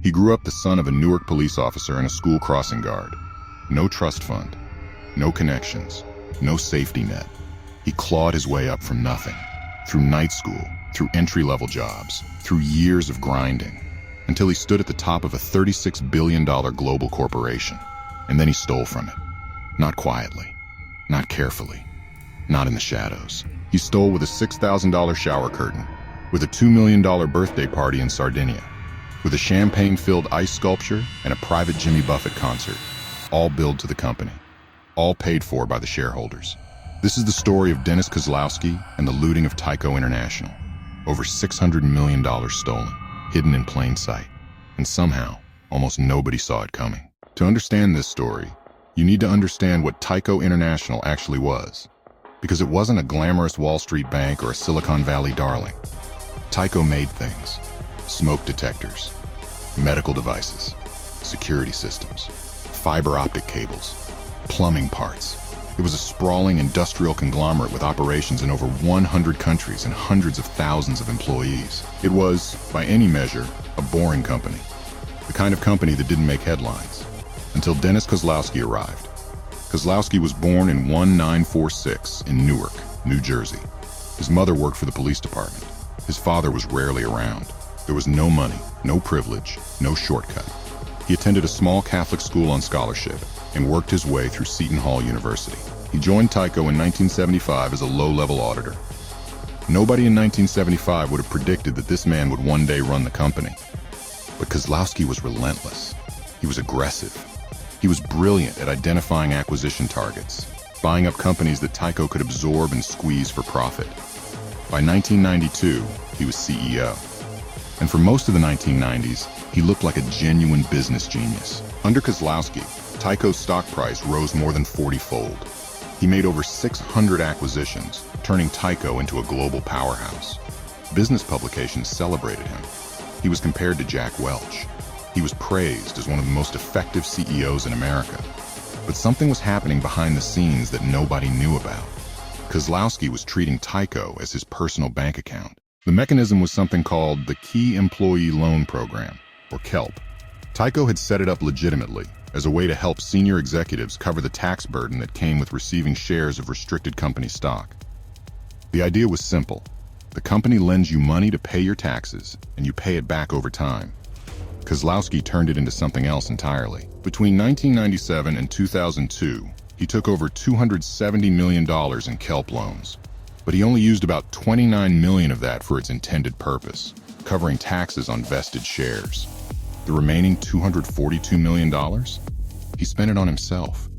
He grew up the son of a Newark police officer and a school crossing guard. No trust fund, no connections, no safety net. He clawed his way up from nothing, through night school, through entry-level jobs, through years of grinding, until he stood at the top of a $36 billion global corporation. And then he stole from it. Not quietly, not carefully, not in the shadows. He stole with a $6,000 shower curtain, with a $2 million birthday party in Sardinia, with a champagne-filled ice sculpture and a private Jimmy Buffett concert, all billed to the company, all paid for by the shareholders. This is the story of Dennis Kozlowski and the looting of Tyco International. Over $600 million stolen, hidden in plain sight, and somehow, almost nobody saw it coming. To understand this story, you need to understand what Tyco International actually was, because it wasn't a glamorous Wall Street bank or a Silicon Valley darling. Tyco made things: smoke detectors, medical devices, security systems, fiber optic cables, plumbing parts. It was a sprawling industrial conglomerate with operations in over 100 countries and hundreds of thousands of employees. It was, by any measure, a boring company. The kind of company that didn't make headlines. Until Dennis Kozlowski arrived. Kozlowski was born in 1946 in Newark, New Jersey. His mother worked for the police department. His father was rarely around. There was no money, no privilege, no shortcut. He attended a small Catholic school on scholarship and worked his way through Seton Hall University. He joined Tyco in 1975 as a low-level auditor. Nobody in 1975 would have predicted that this man would one day run the company. But Kozlowski was relentless. He was aggressive. He was brilliant at identifying acquisition targets, buying up companies that Tyco could absorb and squeeze for profit. By 1992, he was CEO. And for most of the 1990s, he looked like a genuine business genius. Under Kozlowski, Tyco's stock price rose more than 40-fold. He made over 600 acquisitions, turning Tyco into a global powerhouse. Business publications celebrated him. He was compared to Jack Welch. He was praised as one of the most effective CEOs in America. But something was happening behind the scenes that nobody knew about. Kozlowski was treating Tyco as his personal bank account. The mechanism was something called the Key Employee Loan Program, or KELP. Tyco had set it up legitimately as a way to help senior executives cover the tax burden that came with receiving shares of restricted company stock. The idea was simple. The company lends you money to pay your taxes, and you pay it back over time. Kozlowski turned it into something else entirely. Between 1997 and 2002, he took over $270 million in KELP loans. But he only used about $29 million of that for its intended purpose, covering taxes on vested shares. The remaining $242 million? He spent it on himself.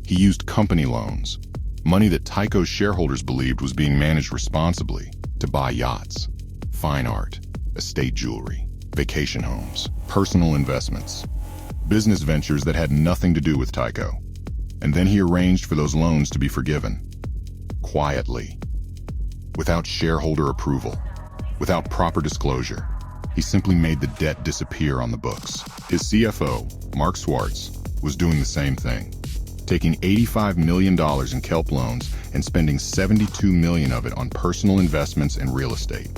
He used company loans, money that Tyco's shareholders believed was being managed responsibly, to buy yachts, fine art, estate jewelry, vacation homes, personal investments, business ventures that had nothing to do with Tyco. And then he arranged for those loans to be forgiven. Quietly. Without shareholder approval, without proper disclosure. He simply made the debt disappear on the books. His CFO, Mark Schwartz, was doing the same thing, taking $85 million in KELP loans and spending $72 million of it on personal investments and real estate.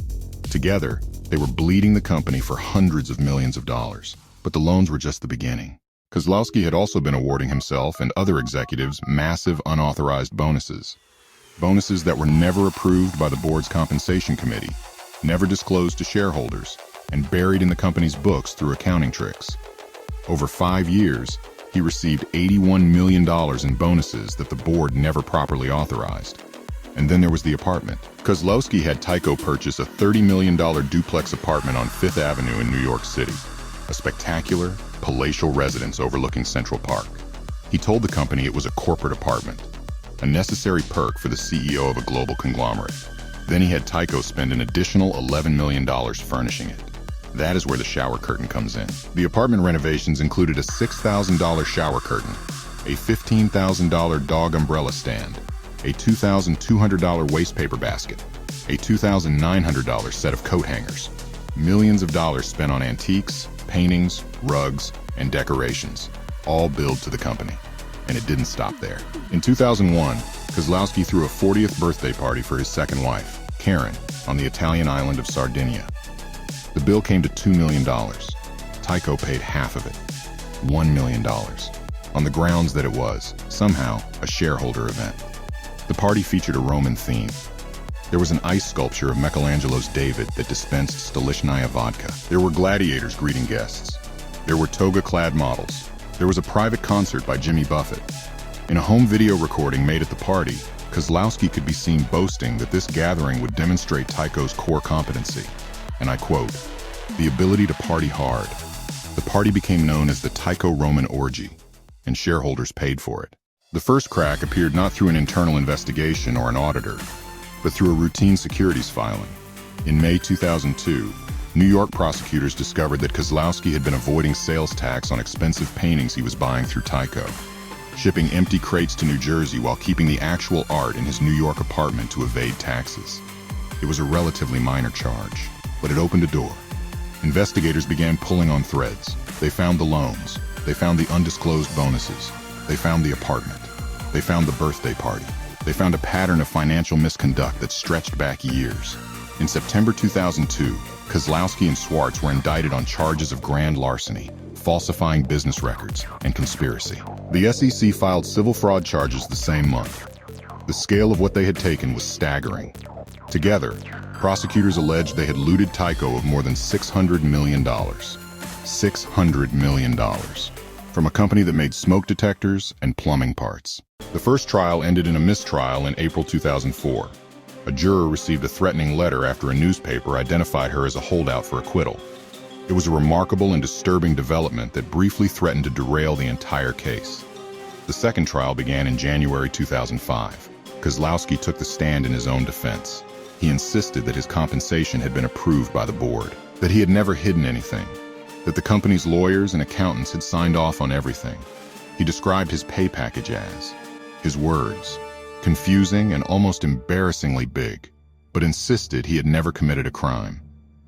Together, they were bleeding the company for hundreds of millions of dollars. But the loans were just the beginning. Kozlowski had also been awarding himself and other executives massive unauthorized bonuses. Bonuses that were never approved by the board's compensation committee, never disclosed to shareholders, and buried in the company's books through accounting tricks. Over 5 years, he received $81 million in bonuses that the board never properly authorized. And then there was the apartment. Kozlowski had Tyco purchase a $30 million duplex apartment on 5th Avenue in New York City, a spectacular, palatial residence overlooking Central Park. He told the company it was a corporate apartment, a necessary perk for the CEO of a global conglomerate. Then he had Tyco spend an additional $11 million furnishing it. That is where the shower curtain comes in. The apartment renovations included a $6,000 shower curtain, a $15,000 dog umbrella stand, a $2,200 waste paper basket, a $2,900 set of coat hangers. Millions of dollars spent on antiques, paintings, rugs, and decorations, all billed to the company. And it didn't stop there. In 2001, Kozlowski threw a 40th birthday party for his second wife, Karen, on the Italian island of Sardinia. The bill came to $2 million. Tyco paid half of it, $1 million, on the grounds that it was, somehow, a shareholder event. The party featured a Roman theme. There was an ice sculpture of Michelangelo's David that dispensed Stolichnaya vodka. There were gladiators greeting guests. There were toga-clad models. There was a private concert by Jimmy Buffett. In a home video recording made at the party, Kozlowski could be seen boasting that this gathering would demonstrate Tyco's core competency, and I quote, "the ability to party hard." The party became known as the Tyco Roman Orgy, and shareholders paid for it. The first crack appeared not through an internal investigation or an auditor, but through a routine securities filing. In May 2002, New York prosecutors discovered that Kozlowski had been avoiding sales tax on expensive paintings he was buying through Tyco, shipping empty crates to New Jersey while keeping the actual art in his New York apartment to evade taxes. It was a relatively minor charge, but it opened a door. Investigators began pulling on threads. They found the loans. They found the undisclosed bonuses. They found the apartment. They found the birthday party. They found a pattern of financial misconduct that stretched back years. In September 2002, Kozlowski and Swartz were indicted on charges of grand larceny, falsifying business records, and conspiracy. The SEC filed civil fraud charges the same month. The scale of what they had taken was staggering. Together, prosecutors alleged they had looted Tyco of more than $600 million. $600 million. From a company that made smoke detectors and plumbing parts. The first trial ended in a mistrial in April 2004. A juror received a threatening letter after a newspaper identified her as a holdout for acquittal. It was a remarkable and disturbing development that briefly threatened to derail the entire case. The second trial began in January 2005. Kozlowski took the stand in his own defense. He insisted that his compensation had been approved by the board, that he had never hidden anything, that the company's lawyers and accountants had signed off on everything. He described his pay package as, his words, confusing and almost embarrassingly big, but insisted he had never committed a crime.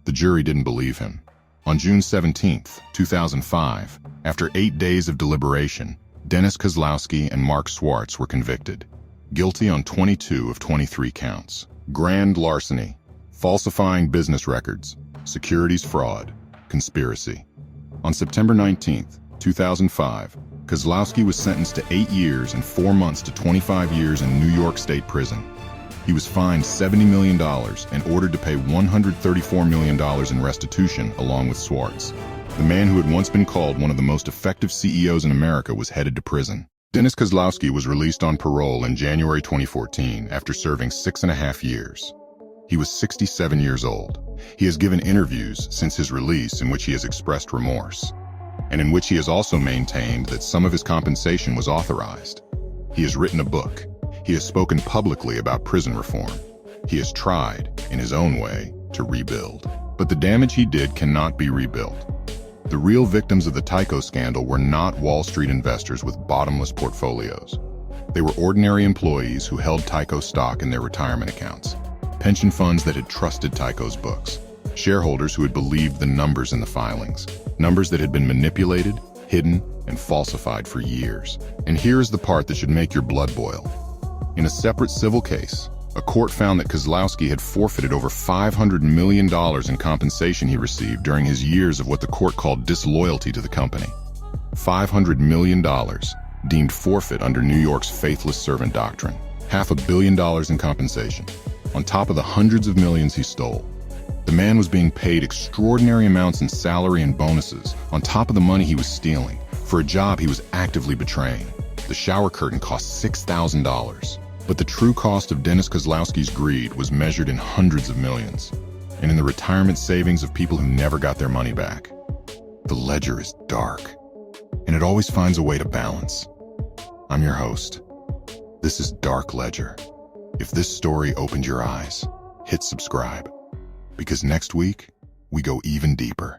The jury didn't believe him. On June 17, 2005, after 8 days of deliberation, Dennis Kozlowski and Mark Swartz were convicted, guilty on 22 of 23 counts. Grand larceny, falsifying business records, securities fraud, conspiracy. On September 19, 2005, Kozlowski was sentenced to 8 years and 4 months to 25 years in New York State Prison. He was fined $70 million and ordered to pay $134 million in restitution along with Swartz. The man who had once been called one of the most effective CEOs in America was headed to prison. Dennis Kozlowski was released on parole in January 2014 after serving 6.5 years. He was 67 years old. He has given interviews since his release in which he has expressed remorse, and in which he has also maintained that some of his compensation was authorized. He has written a book. He has spoken publicly about prison reform. He has tried, in his own way, to rebuild. But the damage he did cannot be rebuilt. The real victims of the Tyco scandal were not Wall Street investors with bottomless portfolios. They were ordinary employees who held Tyco stock in their retirement accounts, pension funds that had trusted Tyco's books, shareholders who had believed the numbers in the filings, numbers that had been manipulated, hidden, and falsified for years. And here is the part that should make your blood boil. In a separate civil case, a court found that Kozlowski had forfeited over $500 million in compensation he received during his years of what the court called disloyalty to the company. $500 million deemed forfeit under New York's faithless servant doctrine. $500 million in compensation, on top of the hundreds of millions he stole. The man was being paid extraordinary amounts in salary and bonuses, on top of the money he was stealing, for a job he was actively betraying. The shower curtain cost $6,000. But the true cost of Dennis Kozlowski's greed was measured in hundreds of millions, and in the retirement savings of people who never got their money back. The ledger is dark, and it always finds a way to balance. I'm your host. This is Dark Ledger. If this story opened your eyes, hit subscribe, because next week, we go even deeper.